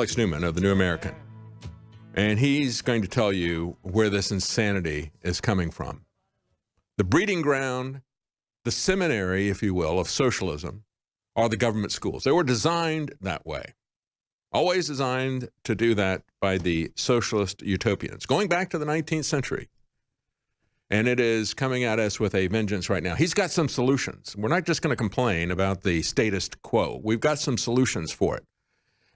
Alex Newman of the New American. And he's going to tell you where this insanity is coming from. The breeding ground, the seminary, if you will, of socialism are the government schools. They were designed that way. Always designed to do that by the socialist utopians, going back to the 19th century. And it is coming at us with a vengeance right now. He's got some solutions. We're not just going to complain about the status quo. We've got some solutions for it.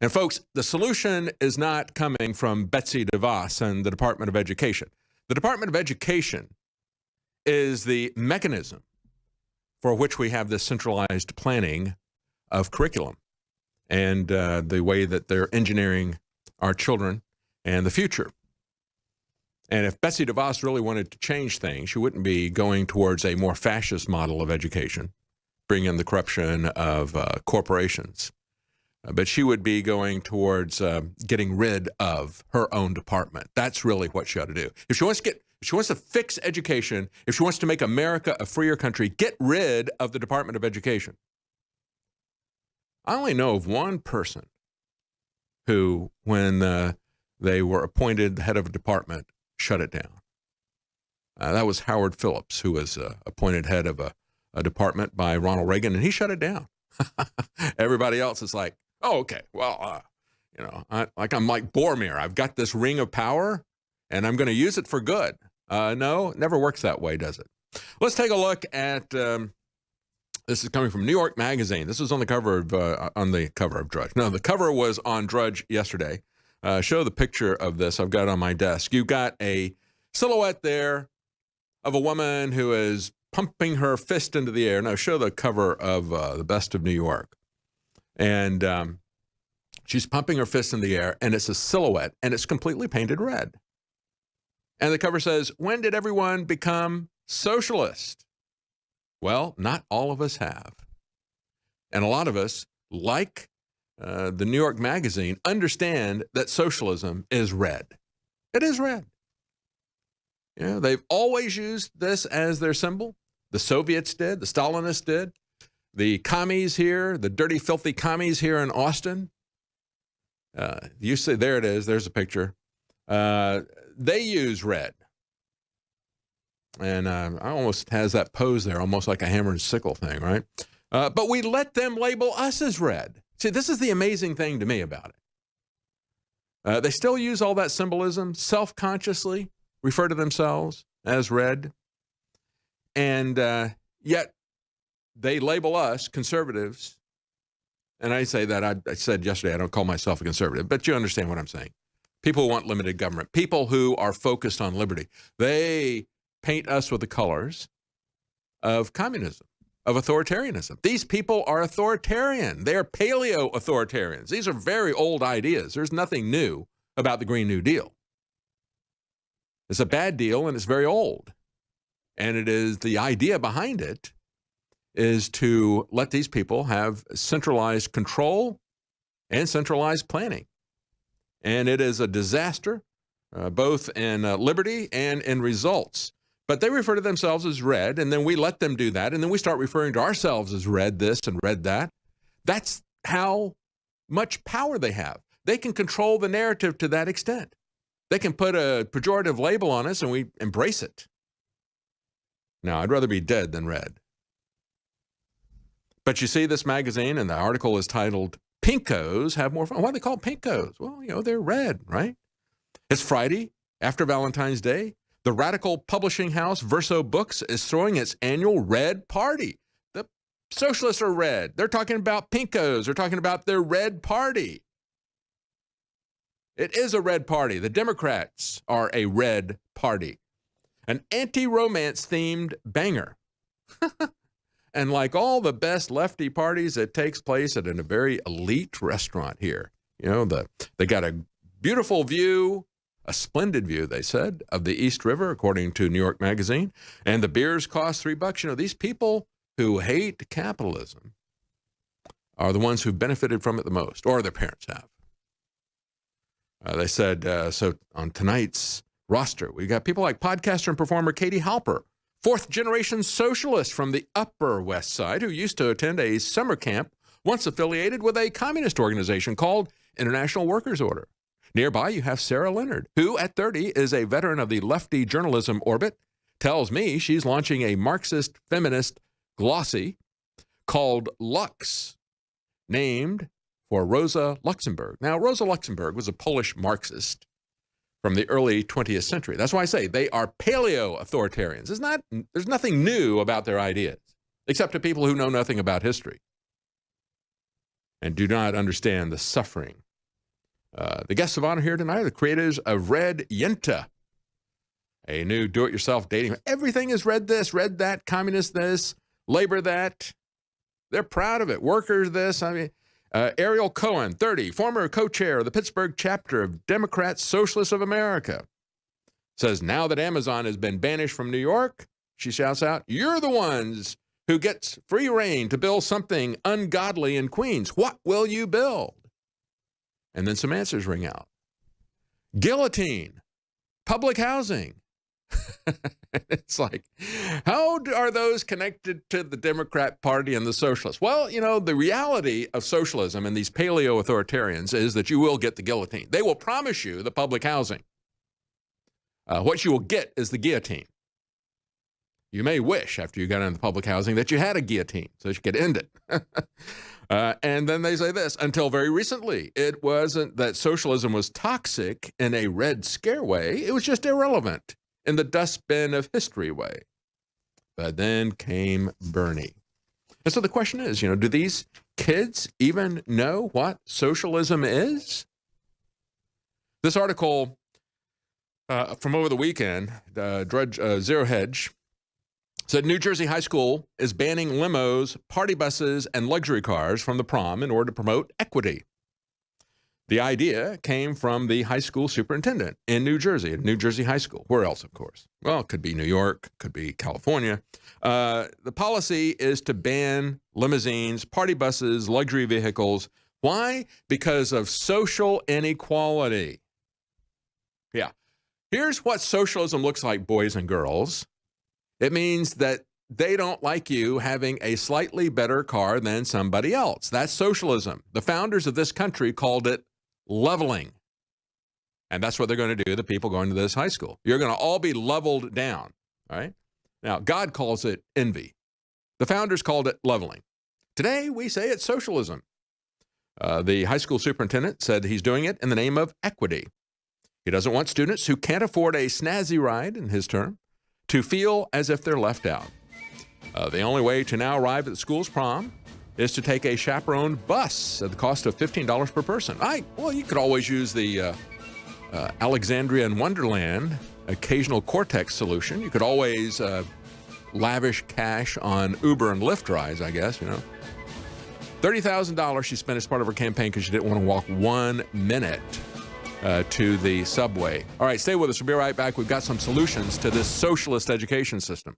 And folks, the solution is not coming from Betsy DeVos and the Department of Education. The Department of Education is the mechanism for which we have this centralized planning of curriculum and the way that they're engineering our children and the future. And if Betsy DeVos really wanted to change things, she wouldn't be going towards a more fascist model of education, bring in the corruption of corporations. But she would be going towards getting rid of her own department. That's really what she ought to do. If she wants to fix education, if she wants to make America a freer country, get rid of the Department of Education. I only know of one person who, when they were appointed head of a department, shut it down. That was Howard Phillips, who was appointed head of a department by Ronald Reagan, and he shut it down. Everybody else is like, oh, okay, well, I'm like Boromir. I've got this ring of power, and I'm going to use it for good. No, it never works that way, does it? Let's take a look at, this is coming from New York Magazine. This was on the cover of Drudge. No, the cover was on Drudge yesterday. Show the picture of this. I've got it on my desk. You've got a silhouette there of a woman who is pumping her fist into the air. Now, show the cover of the Best of New York. And she's pumping her fist in the air, and it's a silhouette, and it's completely painted red. And the cover says, when did everyone become socialist? Well, not all of us have. And a lot of us, like the New York Magazine, understand that socialism is red. It is red. You know, they've always used this as their symbol. The Soviets did, the Stalinists did, the commies here, the dirty, filthy commies here in Austin. You see, there it is. There's a picture. They use red. And I almost has that pose there, almost like a hammer and sickle thing, right? But we let them label us as red. See, this is the amazing thing to me about it. They still use all that symbolism, self-consciously refer to themselves as red. And yet they label us conservatives. And I say that, I said yesterday, I don't call myself a conservative, but you understand what I'm saying. People who want limited government, people who are focused on liberty, they paint us with the colors of communism, of authoritarianism. These people are authoritarian. They're paleo-authoritarians. These are very old ideas. There's nothing new about the Green New Deal. It's a bad deal, and it's very old. And it is the idea behind it is to let these people have centralized control and centralized planning. And it is a disaster, both in liberty and in results. But they refer to themselves as red, and then we let them do that, and then we start referring to ourselves as red this and red that. That's how much power they have. They can control the narrative to that extent. They can put a pejorative label on us, and we embrace it. Now, I'd rather be dead than red. But you see this magazine, and the article is titled, Pinkos Have More Fun. Why are they called Pinkos? Well, they're red, right? It's Friday after Valentine's Day. The radical publishing house Verso Books is throwing its annual red party. The socialists are red. They're talking about Pinkos. They're talking about their red party. It is a red party. The Democrats are a red party. An anti-romance themed banger. And like all the best lefty parties, it takes place at a very elite restaurant here. They got a beautiful view, a splendid view, they said, of the East River, according to New York Magazine. And the beers cost $3. These people who hate capitalism are the ones who've benefited from it the most, or their parents have. They said, so on tonight's roster, we got people like podcaster and performer Katie Halper, fourth-generation socialist from the Upper West Side who used to attend a summer camp once affiliated with a communist organization called International Workers' Order. Nearby, you have Sarah Leonard, who at 30 is a veteran of the lefty journalism orbit, tells me she's launching a Marxist feminist glossy called Lux, named for Rosa Luxemburg. Now, Rosa Luxemburg was a Polish Marxist from the early 20th century. That's why I say they are paleo-authoritarians. There's nothing new about their ideas, except to people who know nothing about history and do not understand the suffering. The guests of honor here tonight are the creators of Red Yenta, a new do-it-yourself dating. Everything is red this, red that, communist this, labor that. They're proud of it. Workers this. I mean, Ariel Cohen, 30, former co-chair of the Pittsburgh chapter of Democrats Socialists of America, says now that Amazon has been banished from New York, she shouts out, "You're the ones who gets free reign to build something ungodly in Queens. What will you build?" And then some answers ring out. Guillotine, public housing. It's like, how are those connected to the Democrat Party and the socialists? Well, you know, the reality of socialism and these paleo-authoritarians is that you will get the guillotine. They will promise you the public housing. What you will get is the guillotine. You may wish, after you got into the public housing, that you had a guillotine so that you could end it. And then they say this, until very recently, it wasn't that socialism was toxic in a Red Scare way. It was just irrelevant in the dustbin of history way. But then came Bernie. And so the question is, you know, do these kids even know what socialism is? This article from over the weekend, Zero Hedge, said New Jersey high school is banning limos, party buses, and luxury cars from the prom in order to promote equity. The idea came from the high school superintendent in New Jersey, at New Jersey High School. Where else, of course? Well, it could be New York, could be California. The policy is to ban limousines, party buses, luxury vehicles. Why? Because of social inequality. Yeah. Here's what socialism looks like, boys and girls. It means that they don't like you having a slightly better car than somebody else. That's socialism. The founders of this country called it leveling. And that's what they're going to do, the people going to this high school. You're going to all be leveled down, all right? Now, God calls it envy. The founders called it leveling. Today, we say it's socialism. The high school superintendent said he's doing it in the name of equity. He doesn't want students who can't afford a snazzy ride, in his term, to feel as if they're left out. The only way to now arrive at the school's prom is to take a chaperoned bus at the cost of $15 per person. Well, you could always use the Alexandria Wonderland occasional Cortex solution. You could always lavish cash on Uber and Lyft rides, I guess, you know. $30,000 she spent as part of her campaign because she didn't want to walk 1 minute to the subway. All right, stay with us. We'll be right back. We've got some solutions to this socialist education system.